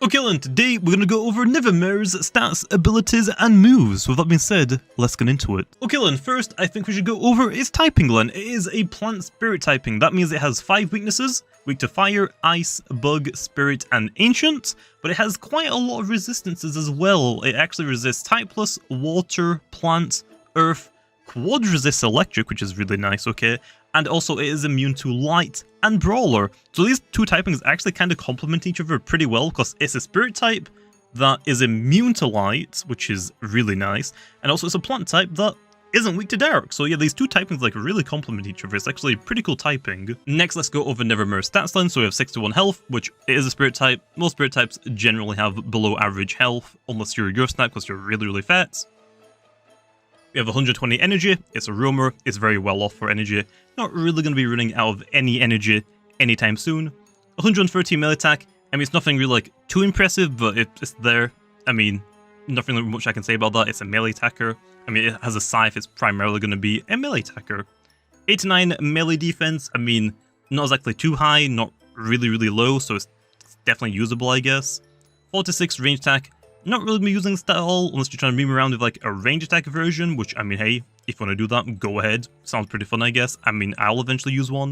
Okay then, today we're going to go over NEVERMARE's stats, abilities and moves. With that being said, let's get into it. Okay then, first I think we should go over its typing then. It is a plant spirit typing. That means it has 5 weaknesses: weak to fire, ice, bug, spirit and ancient. But it has quite a lot of resistances as well. It actually resists type plus, water, plant, earth, quad resists electric, which is really nice, okay? And also it is immune to light and brawler. So these two typings actually kind of complement each other pretty well, because it's a spirit type that is immune to light, which is really nice, and also it's a plant type that isn't weak to dark. So yeah, these two typings like really complement each other. It's actually pretty cool typing. Next, let's go over NEVERMARE's stats line. So we have 61 health, which is a spirit type. Most spirit types generally have below average health, unless you're your snap because you're really fat. We have 120 energy, it's a roamer, it's very well off for energy, not really going to be running out of any energy anytime soon. 130 melee attack, I mean it's nothing really like too impressive, but it's there. I mean, nothing really much I can say about that, it's a melee attacker. I mean, it has a scythe, it's primarily going to be a melee attacker. 89 melee defense, I mean, not exactly too high, not really low, so it's definitely usable I guess. 46 range attack. Not really be using this at all, unless you're trying to meme around with like a range attack version, which I mean, hey, if you want to do that, go ahead. Sounds pretty fun, I guess. I mean, I'll eventually use one.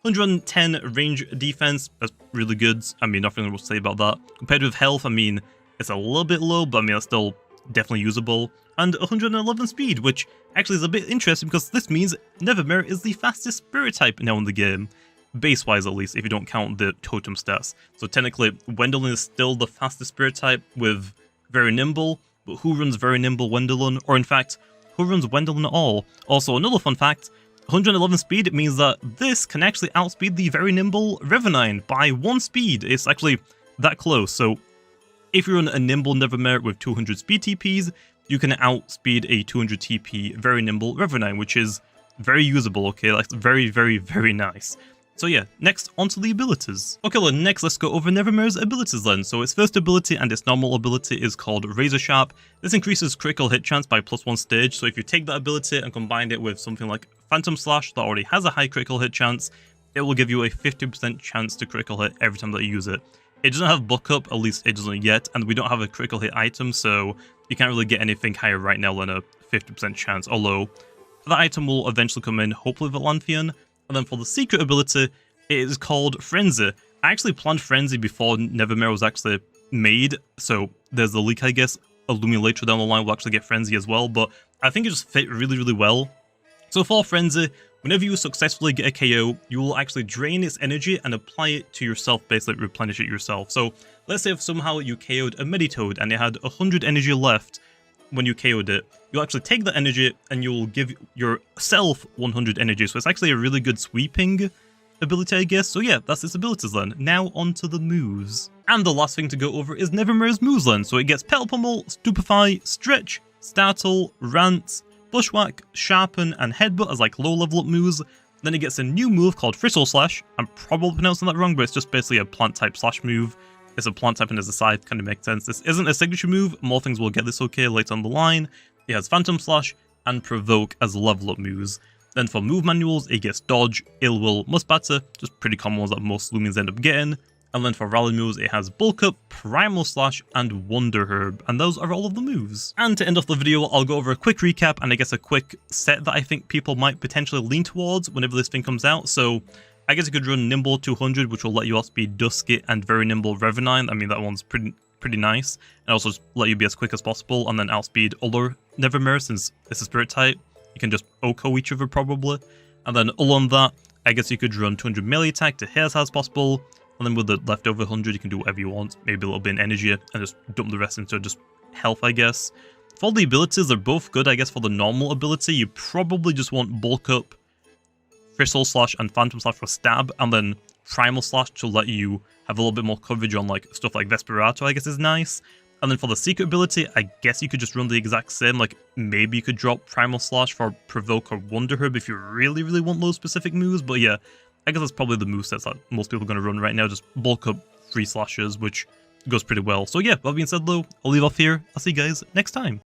110 range defense, that's really good. I mean, nothing to say about that. Compared with health, I mean, it's a little bit low, but I mean, it's still definitely usable. And 111 speed, which actually is a bit interesting because this means NEVERMARE is the fastest spirit type now in the game. Base-wise at least, if you don't count the totem stats. So technically, Wendelin is still the fastest spirit type with very nimble, but who runs very nimble Wendelin? Or in fact, who runs Wendelin at all? Also, another fun fact, 111 speed means that this can actually outspeed the very nimble Revenine by 1 speed. It's actually that close, so if you run a nimble NEVERMARE with 200 speed TPs, you can outspeed a 200 TP very nimble Revenine, which is very usable, okay? That's very nice. So yeah, next onto the abilities. Okay then, next let's go over NEVERMARE's abilities then. So its first ability and its normal ability is called Razor Sharp. This increases critical hit chance by +1 stage, so if you take that ability and combine it with something like Phantom Slash that already has a high critical hit chance, it will give you a 50% chance to critical hit every time that you use it. It doesn't have buck up, at least it doesn't yet, and we don't have a critical hit item, so you can't really get anything higher right now than a 50% chance, although that item will eventually come in, hopefully with Lanthian. And then for the secret ability, it is called Frenzy. I actually planned Frenzy before NEVERMARE was actually made, so there's the leak I guess. A Loomian later down the line will actually get Frenzy as well, but I think it just fit really well. So for Frenzy, whenever you successfully get a KO, you will actually drain its energy and apply it to yourself, basically replenish it yourself. So let's say if somehow you KO'd a Meditoad and it had 100 energy left when you KO'd it, you'll actually take that energy and you'll give yourself 100 energy. So it's actually a really good sweeping ability, I guess. So yeah, that's its abilities then. Now onto the moves. And the last thing to go over is NEVERMARE's moves then. So it gets Petal Pummel, Stupefy, Stretch, Startle, Rant, Bushwhack, Sharpen, and Headbutt as like low level up moves. Then it gets a new move called Thistle Slash. I'm probably pronouncing that wrong, but it's just basically a plant type slash move. It's a plant type and as a scythe, kind of makes sense. This isn't a signature move, more things will get this okay later on the line. It has Phantom Slash and Provoke as level up moves. Then for move manuals, it gets Dodge, Ill Will, Must Batter, just pretty common ones that most Loomians end up getting. And then for rally moves, it has Bulk Up, Primal Slash, and Wonder Herb, and those are all of the moves. And to end off the video, I'll go over a quick recap and I guess a quick set that I think people might potentially lean towards whenever this thing comes out. So I guess you could run Nimble 200, which will let you outspeed Dusky and Very Nimble Revenine. I mean, that one's pretty nice. And also just let you be as quick as possible, and then outspeed other NEVERMARE, since it's a spirit type. You can just OHKO each other, probably. And then along that, I guess you could run 200 melee attack to hit as hard as possible. And then with the leftover 100, you can do whatever you want. Maybe a little bit in energy, and just dump the rest into just health, I guess. For the abilities, they're both good, I guess. For the normal ability, you probably just want Bulk Up, Thistle Slash, and Phantom Slash for stab, and then Primal Slash to let you have a little bit more coverage on like stuff like Vesperato, I guess is nice. And then for the secret ability, I guess you could just run the exact same, like maybe you could drop Primal Slash for Provoke or Wonder Herb if you really want those specific moves, but yeah, I guess that's probably the movesets that most people are going to run right now, just Bulk Up 3 slashes, which goes pretty well. So yeah, that being said though, I'll leave off here, I'll see you guys next time.